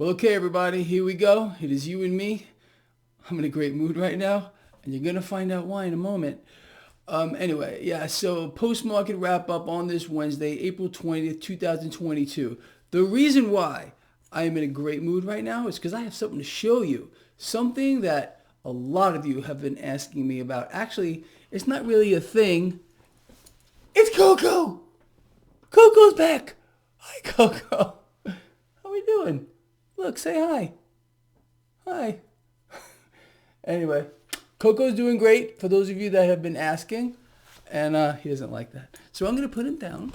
Well, okay, everybody, here we go. It is you and me. I'm in a great mood right now, and you're going to find out why in a moment. Anyway, yeah, so post-market wrap-up on this Wednesday, April 20th, 2022. The reason why I am in a great mood right now is because I have something to show you. Something that a lot of you have been asking me about. Actually, it's not really a thing. It's Coco! Coco's back! Hi, Coco. How we doing? Look, say hi. Hi. Anyway, Coco's doing great, for those of you that have been asking, and he doesn't like that. So I'm going to put him down,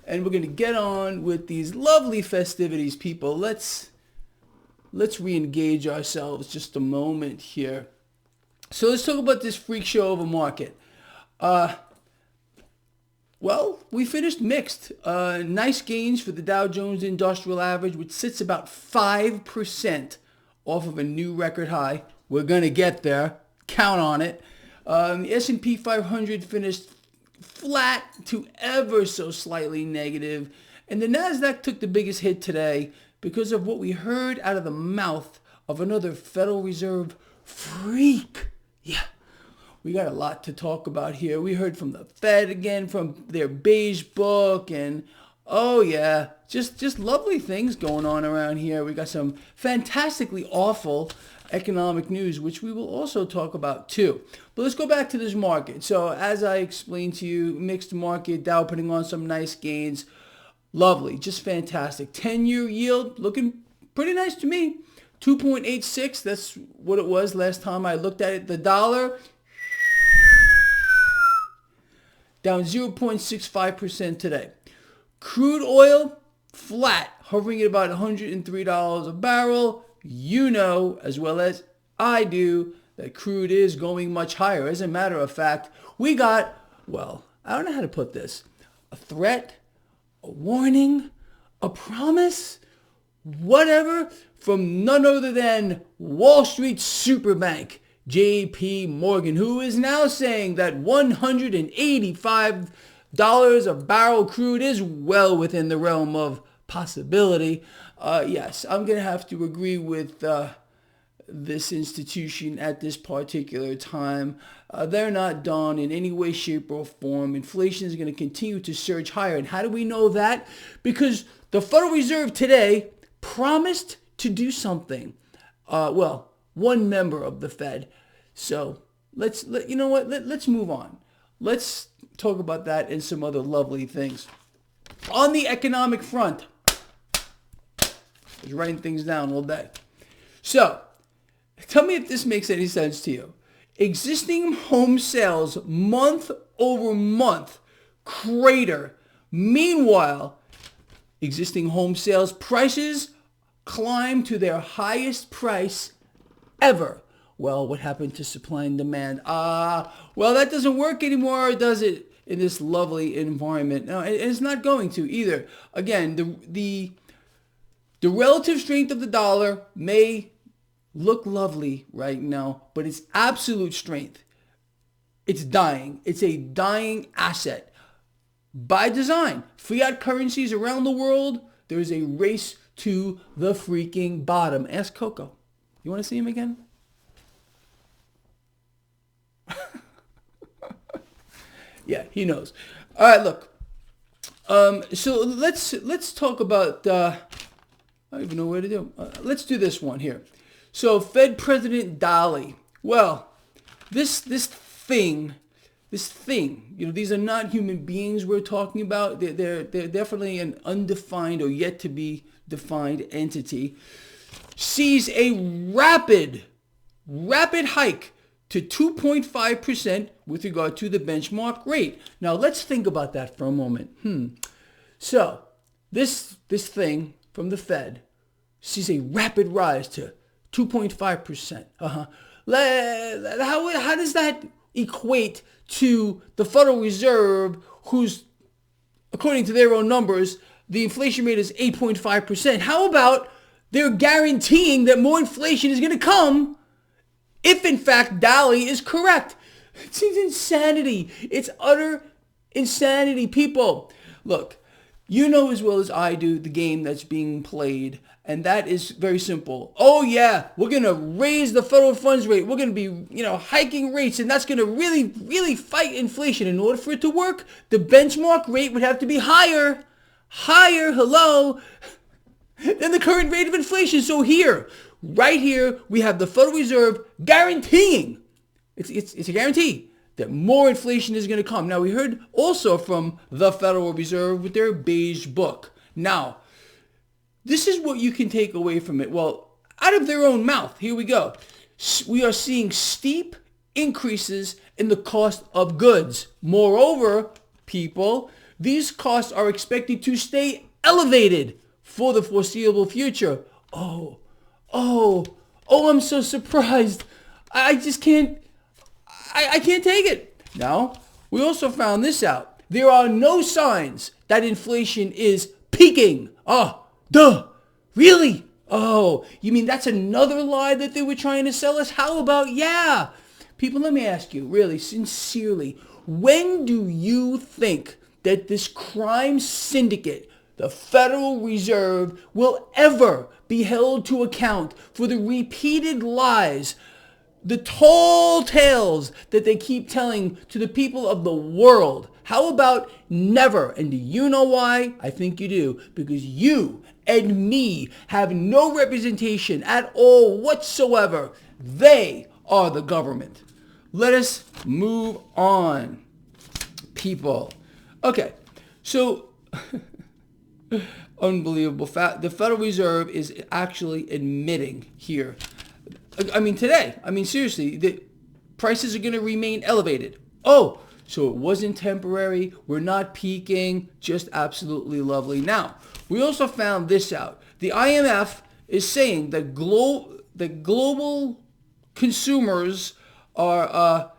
and we're going to get on with these lovely festivities, people. Let's re-engage ourselves just a moment here. So let's talk about this freak show of a market. Well, we finished mixed. Nice gains for the Dow Jones Industrial Average, which sits about 5% off of a new record high. We're going to get there. Count on it. The S&P 500 finished flat to ever so slightly negative. And the NASDAQ took the biggest hit today because of what we heard out of the mouth of another Federal Reserve freak. Yeah. We got a lot to talk about here. We heard from the Fed again, from their beige book, and oh yeah, just lovely things going on around here. We got some fantastically awful economic news, which we will also talk about too. But let's go back to this market. So as I explained to you, mixed market, Dow putting on some nice gains. Lovely, just fantastic. 10-year yield looking pretty nice to me. 2.86, that's what it was last time I looked at it. The dollar down 0.65% today. Crude oil, flat, hovering at about $103 a barrel. You know, as well as I do, that crude is going much higher. As a matter of fact, we got, well, I don't know how to put this, a threat, a warning, a promise, whatever, from none other than Wall Street Superbank, JPM, who is now saying that $185 a barrel crude is well within the realm of possibility. Yes, I'm going to have to agree with this institution at this particular time. They're not done in any way, shape, or form. Inflation is going to continue to surge higher. And how do we know that? Because the Federal Reserve today promised to do something. One member of the Fed. So let's move on. Let's talk about that and some other lovely things. On the economic front, I was writing things down all day. So tell me if this makes any sense to you. Existing home sales month over month crater. Meanwhile, existing home sales prices climb to their highest price ever. Well, what happened to supply and demand? Well, that doesn't work anymore, does it, in this lovely environment? No, it's not going to either. Again, the relative strength of the dollar may look lovely right now, but its absolute strength, it's dying. It's a dying asset. By design, fiat currencies around the world, there is a race to the freaking bottom. Ask Coco. You want to see him again? Yeah, he knows. All right, look. So let's talk about. I don't even know where to do. Let's do this one here. So Fed President Daly. Well, this thing. You know, these are not human beings we're talking about. They're definitely an undefined or yet to be defined entity. Sees a rapid hike to 2.5% with regard to the benchmark rate. Now let's think about that for a moment. So this thing from the Fed sees a rapid rise to 2.5%. How does that equate to the Federal Reserve, who's, according to their own numbers, the inflation rate is 8.5%? How about they're guaranteeing that more inflation is going to come if, in fact, Daly is correct? It seems insanity. It's utter insanity. People, look, you know as well as I do the game that's being played And that is very simple. Oh yeah, we're going to raise the federal funds rate. We're going to be, hiking rates, and that's going to really, really fight inflation. In order for it to work, the benchmark rate would have to be higher, hello, than the current rate of inflation. So right here, we have the Federal Reserve guaranteeing, it's a guarantee, that more inflation is going to come. Now, we heard also from the Federal Reserve with their beige book. Now, this is what you can take away from it. Well, out of their own mouth, here we go. We are seeing steep increases in the cost of goods. Moreover, people, these costs are expected to stay elevated for the foreseeable future. Oh, I'm so surprised. I just can't, I can't take it. Now, we also found this out. There are no signs that inflation is peaking. Really? Oh, you mean that's another lie that they were trying to sell us? How about, people, let me ask you, really, sincerely, when do you think that this crime syndicate, the Federal Reserve, will ever be held to account for the repeated lies, the tall tales that they keep telling to the people of the world? How about never? And do you know why? I think you do. Because you and me have no representation at all whatsoever. They are the government. Let us move on, people. Okay, so unbelievable fact. The Federal Reserve is actually admitting here. Today, seriously, the prices are going to remain elevated. Oh, so it wasn't temporary. We're not peaking. Just absolutely lovely. Now, we also found this out. The IMF is saying that global consumers are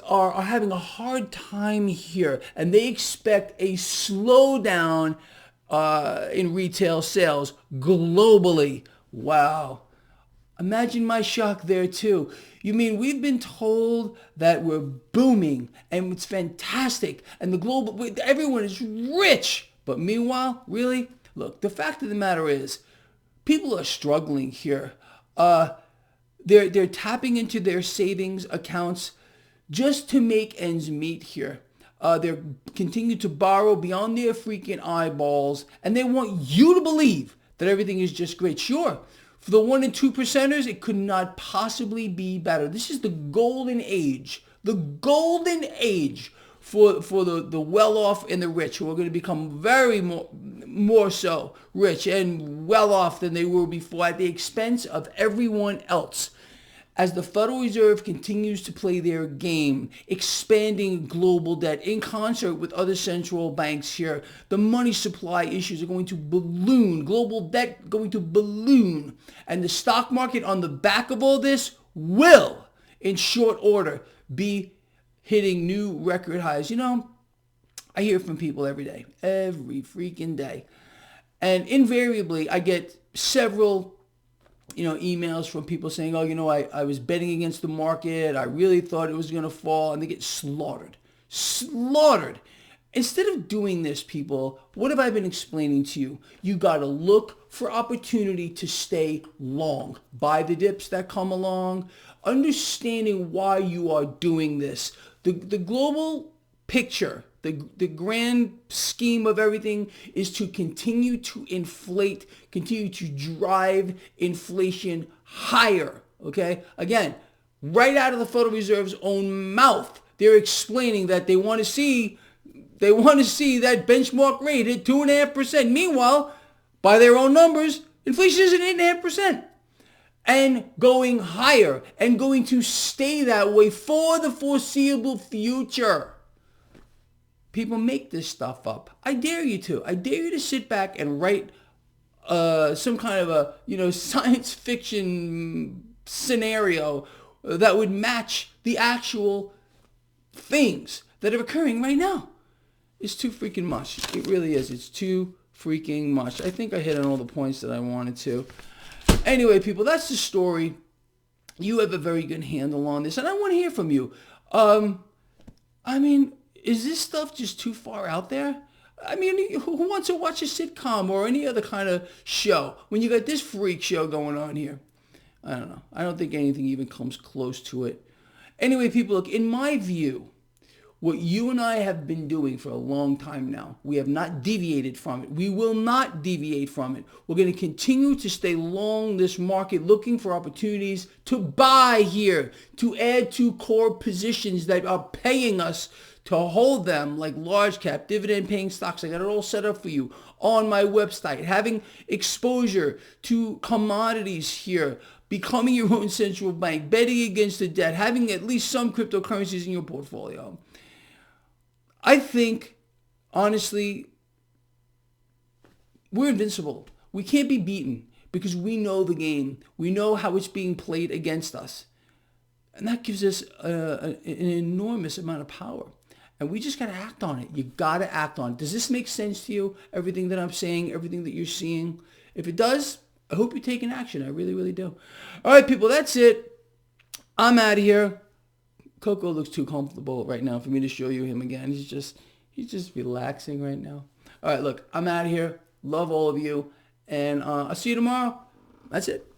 having a hard time here, and they expect a slowdown in retail sales globally. Wow. Imagine my shock there too. You mean we've been told that we're booming and it's fantastic and everyone is rich. But meanwhile, really? Look, the fact of the matter is people are struggling here. They're tapping into their savings accounts just to make ends meet here. They're continuing to borrow beyond their freaking eyeballs, and they want you to believe that everything is just great. Sure, for the 1% and 2%ers, it could not possibly be better. This is the golden age. The golden age for the well-off and the rich, who are going to become very more so rich and well-off than they were before at the expense of everyone else. As the Federal Reserve continues to play their game, expanding global debt in concert with other central banks here, the money supply issues are going to balloon, global debt going to balloon, and the stock market on the back of all this will, in short order, be hitting new record highs. I hear from people every day, every freaking day, and invariably I get several emails from people saying, I was betting against the market. I really thought it was going to fall. And they get slaughtered. Instead of doing this, people, what have I been explaining to you? You got to look for opportunity to stay long. Buy the dips that come along. Understanding why you are doing this. The global picture, the grand scheme of everything is to continue to inflate, continue to drive inflation higher, okay? Again, right out of the Federal Reserve's own mouth, they're explaining that they want to see that benchmark rate at 2.5%. Meanwhile, by their own numbers, inflation is at 8.5%. And going higher and going to stay that way for the foreseeable future. People make this stuff up. I dare you to. I dare you to sit back and write some kind of a science fiction scenario that would match the actual things that are occurring right now. It's too freaking much. It really is. It's too freaking much. I think I hit on all the points that I wanted to. Anyway, people, that's the story. You have a very good handle on this, and I want to hear from you. Is this stuff just too far out there? I mean, who wants to watch a sitcom or any other kind of show when you got this freak show going on here? I don't know. I don't think anything even comes close to it. Anyway, people, look, in my view, what you and I have been doing for a long time now, we have not deviated from it. We will not deviate from it. We're going to continue to stay long this market, looking for opportunities to buy here, to add to core positions that are paying us to hold them, like large cap, dividend paying stocks. I got it all set up for you on my website. Having exposure to commodities here, becoming your own central bank, betting against the debt, having at least some cryptocurrencies in your portfolio. I think, honestly, we're invincible. We can't be beaten because we know the game. We know how it's being played against us. And that gives us an enormous amount of power. And we just got to act on it. You got to act on it. Does this make sense to you? Everything that I'm saying, everything that you're seeing? If it does, I hope you're taking action. I really, really do. All right, people, that's it. I'm out of here. Coco looks too comfortable right now for me to show you him again. He's just relaxing right now. All right, look, I'm out of here. Love all of you. And I'll see you tomorrow. That's it.